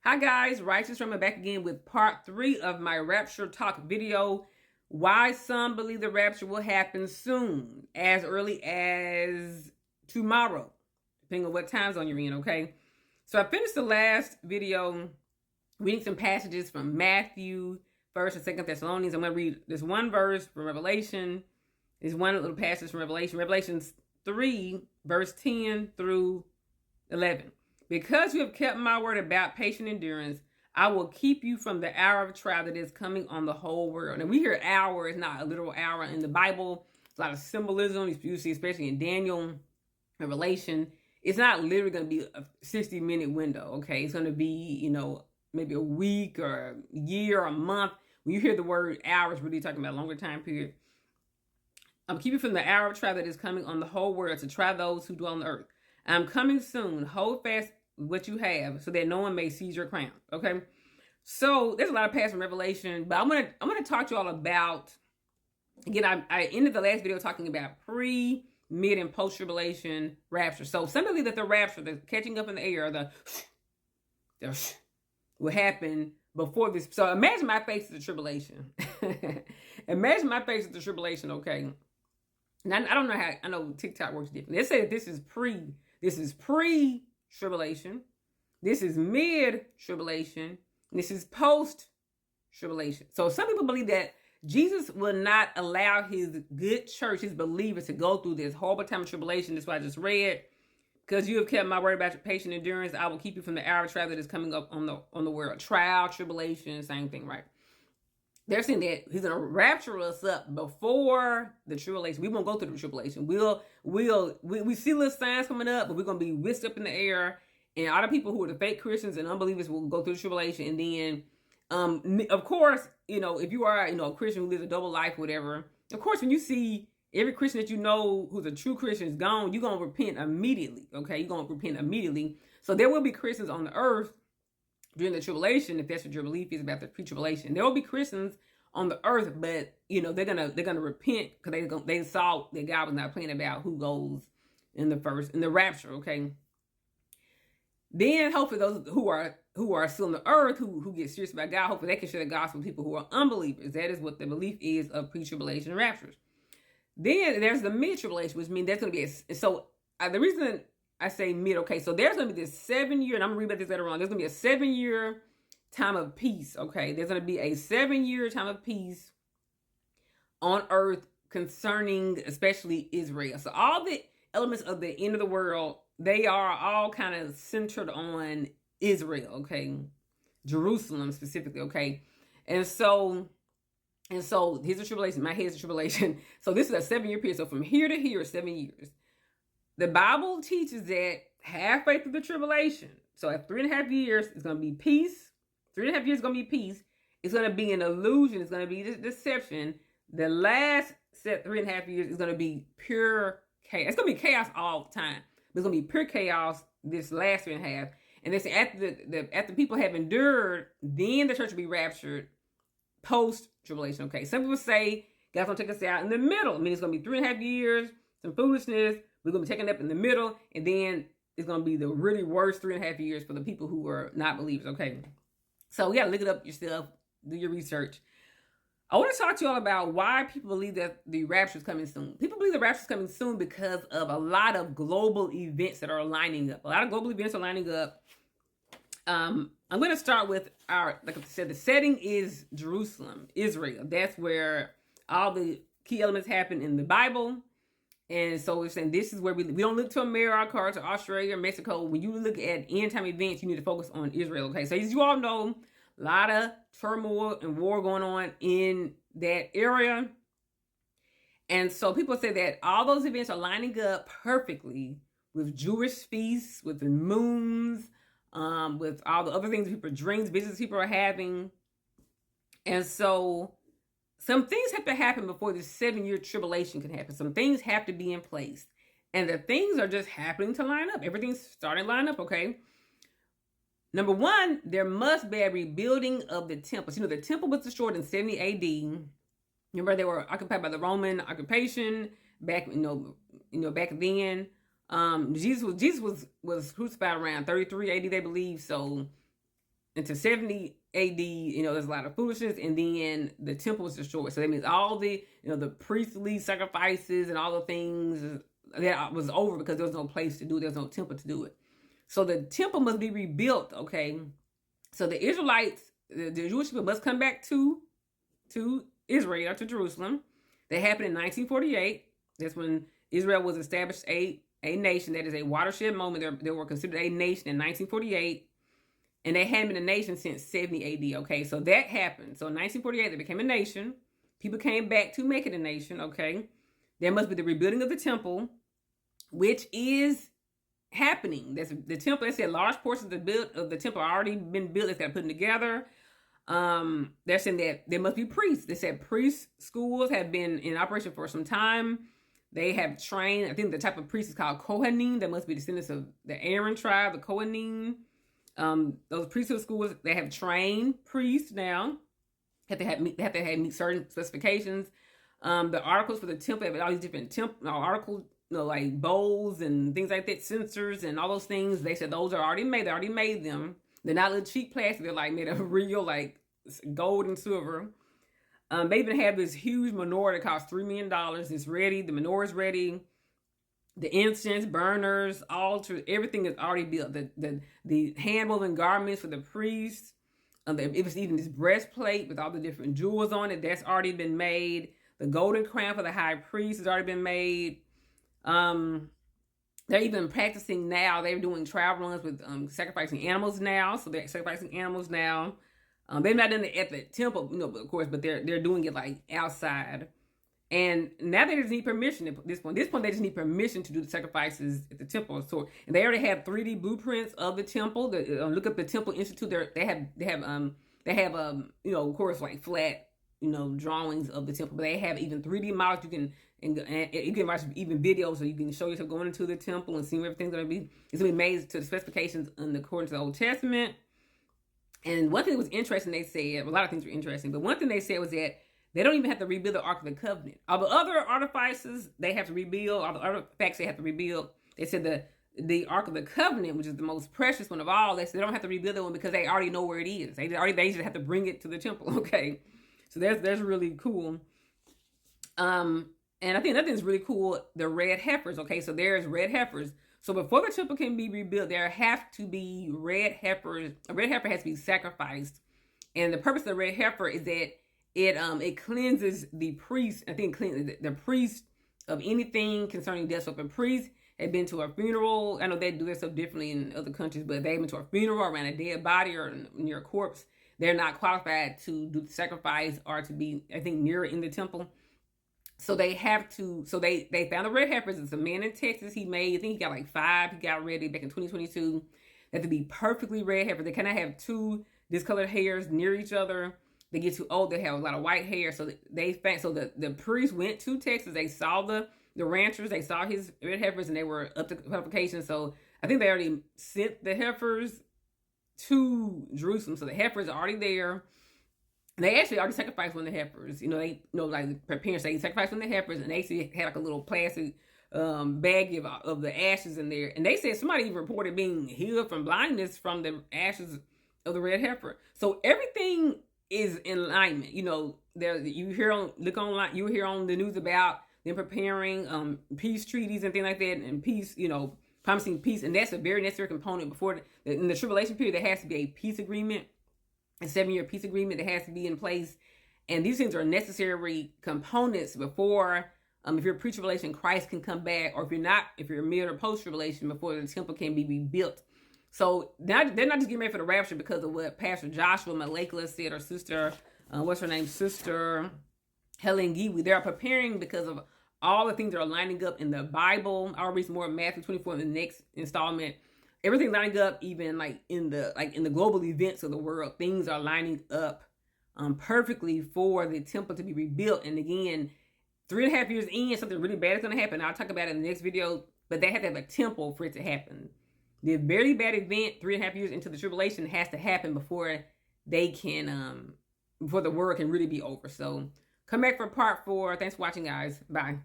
Hi guys, Righteous from back again with part 3 of my Rapture Talk video. Why some believe the rapture will happen soon, as early as tomorrow, depending on what time zone you're in, okay? So I finished the last video reading some passages from Matthew, 1st and 2nd Thessalonians. I'm going to read this one verse from Revelation. There's one little passage from Revelation. Revelation 3, verse 10 through 11. Because you have kept my word about patient endurance, I will keep you from the hour of trial that is coming on the whole world. And we hear hour is not a literal hour in the Bible. It's a lot of symbolism, you see, especially in Daniel, Revelation. It's not literally going to be a 60-minute window, okay? It's going to be, maybe a week or a year or a month. When you hear the word hour, it's really talking about a longer time period. I'm keeping you from the hour of trial that is coming on the whole world to try those who dwell on the earth. I'm coming soon. Hold fast what you have so that no one may seize your crown. Okay. So there's a lot of passages from Revelation, but I'm gonna talk to you all about, again, I ended the last video talking about pre, mid, and post tribulation rapture. So some believe that the rapture, the catching up in the air, the will happen before this. So imagine my face at the tribulation. Imagine my face at the tribulation, okay? Now, I don't know how, I know TikTok works differently. They say this is pre-tribulation. This is mid-tribulation. This is post-tribulation. So some people believe that Jesus will not allow his good church, his believers, to go through this horrible time of tribulation. That's what I just read. Because you have kept my word about your patient endurance, I will keep you from the hour of trial that is coming up on the world. Trial, tribulation, same thing, right? They're saying that he's going to rapture us up before the tribulation. We won't go through the tribulation. We see little signs coming up, but we're going to be whisked up in the air. And all the people who are the fake Christians and unbelievers will go through the tribulation. And then, of course, if you are, a Christian who lives a double life, whatever, of course, when you see every Christian that you know who's a true Christian is gone, you're going to repent immediately, okay? You're going to repent immediately. So there will be Christians on the earth during the tribulation, if that's what your belief is about the pre-tribulation. There will be Christians on the earth, but they're gonna repent because they saw that God was not playing about who goes in the rapture. Okay. Then hopefully those who are still on the earth who get serious about God, hopefully they can share the gospel with people who are unbelievers. That is what the belief is of pre-tribulation raptures. Then there's the mid-tribulation, which means there's gonna be the reason I say mid, okay, so there's going to be this 7-year, and I'm going to read about this later on. There's going to be a 7-year time of peace, okay? There's going to be a 7-year time of peace on earth concerning especially Israel. So all the elements of the end of the world, they are all kind of centered on Israel, okay? Jerusalem specifically, okay? And so here's the tribulation. My head's the tribulation. So this is a 7-year period. So from here to here, 7 years. The Bible teaches that halfway through the tribulation, so at 3.5 years, it's going to be peace. 3.5 years is going to be peace. It's going to be an illusion. It's going to be deception. The last 3.5 years is going to be pure chaos. It's going to be chaos all the time. But it's going to be pure chaos this last 3.5. And then after people have endured, then the church will be raptured post-tribulation. Okay, some people say God's going to take us out in the middle. I mean, it's going to be 3.5 years, some foolishness. We're going to be taken up in the middle, and then it's going to be the really worst 3.5 years for the people who are not believers, okay? So we got to look it up yourself, do your research. I want to talk to you all about why people believe that the rapture is coming soon. People believe the rapture is coming soon because of a lot of global events that are lining up. A lot of global events are lining up. I'm going to start with like I said, the setting is Jerusalem, Israel. That's where all the key elements happen in the Bible. And so we're saying this is where we don't look to America or to Australia or Mexico. When you look at end time events, you need to focus on Israel. Okay, so as you all know, a lot of turmoil and war going on in that area. And so people say that all those events are lining up perfectly with Jewish feasts, with the moons, with all the other things people dreams, business people are having. And so some things have to happen before this 7-year tribulation can happen. Some things have to be in place. And the things are just happening to line up. Everything's starting to line up, okay? Number one, there must be a rebuilding of the temples. The temple was destroyed in 70 AD. Remember, they were occupied by the Roman occupation back, back then. Jesus was crucified around 33 AD, they believe. So into 70 AD, there's a lot of foolishness, and then the temple was destroyed. So that means all the, the priestly sacrifices and all the things that was over because there was no place to do it. There was no temple to do it. So the temple must be rebuilt, okay? So the Israelites, the Jewish people must come back to Israel, to Jerusalem. That happened in 1948. That's when Israel was established a nation. That is a watershed moment. They were considered a nation in 1948. And they hadn't been a nation since 70 AD, okay? So that happened. So in 1948, they became a nation. People came back to make it a nation, okay? There must be the rebuilding of the temple, which is happening. That's the temple. They said large portions of the temple are already been built. It's got to put them together. They're saying that there must be priests. They said priest schools have been in operation for some time. They have trained, I think the type of priest is called Kohanim. That must be descendants of the Aaron tribe, the Kohanim. Those priesthood schools, they have trained priests now. They have to meet certain specifications. The articles for the temple have all these different articles, like bowls and things like that, censers and all those things. They said those are already made. They already made them. They're not little cheap plastic. They're like made of real, like gold and silver. They even have this huge menorah that costs $3 million. It's ready. The menorah is ready. The incense burners, altar, everything is already built. The hand-woven garments for the priests. It was even this breastplate with all the different jewels on it. That's already been made. The golden crown for the high priest has already been made. They're even practicing now. They're doing travel runs with sacrificing animals now. So they're sacrificing animals now. They're not done it at the temple, of course, but they're doing it like outside. And now they just need permission at this point. At this point, they just need permission to do the sacrifices at the temple. So, and they already have 3D blueprints of the temple. Look up the Temple Institute. They have of course, like flat, drawings of the temple. But they have even 3D models. You can watch even videos, so you can show yourself going into the temple and seeing everything's gonna be. It's gonna be made to the specifications according to the Old Testament. And one thing that was interesting, they said, a lot of things were interesting, but one thing they said was that they don't even have to rebuild the Ark of the Covenant. All the other artifices, they have to rebuild. All the artifacts, they have to rebuild. They said the Ark of the Covenant, which is the most precious one of all, they said they don't have to rebuild that one because they already know where it is. They just have to bring it to the temple, okay? So that's really cool. And I think another thing is really cool, the red heifers, okay? So there's red heifers. So before the temple can be rebuilt, there have to be red heifers. A red heifer has to be sacrificed. And the purpose of the red heifer is that it cleanses the priest. I think it cleanses the priest of anything concerning death. So if a priest had been to a funeral, I know they do that stuff differently in other countries, but if they've been to a funeral around a dead body or near a corpse, they're not qualified to do the sacrifice or to be, I think, near in the temple. So they have to, so they found the red heifers. It's a man in Texas. I think he got like 5. He got ready back in 2022. They have to be perfectly red heifers. They cannot have 2 discolored hairs near each other. They get too old. They have a lot of white hair. So the priest went to Texas. They saw the ranchers. They saw his red heifers, and they were up to qualification. So I think they already sent the heifers to Jerusalem. So the heifers are already there. And they actually already sacrificed one of the heifers. Like preparing. So they sacrificed one of the heifers, and they actually had like a little plastic bag of the ashes in there. And they said somebody even reported being healed from blindness from the ashes of the red heifer. So everything is in alignment. You hear on the news about them preparing peace treaties and things like that, and peace, promising peace, and that's a very necessary component. Before in the tribulation period, there has to be a peace agreement, a 7-year peace agreement that has to be in place, and these things are necessary components before. If you're pre-tribulation, Christ can come back, or if you're mid or post-tribulation, before the temple can be rebuilt. So now they're not just getting ready for the rapture because of what Pastor Joshua Malekla said, or Sister, what's her name? Sister Helen Giwi. They're preparing because of all the things that are lining up in the Bible. I'll read some more of Matthew 24 in the next installment. Everything lining up, even like in the global events of the world, things are lining up perfectly for the temple to be rebuilt. And again, 3.5 years in, something really bad is going to happen. I'll talk about it in the next video, but they have to have a temple for it to happen. The very bad event 3.5 years into the tribulation has to happen before they can, before the world can really be over. So come back for part 4. Thanks for watching, guys. Bye.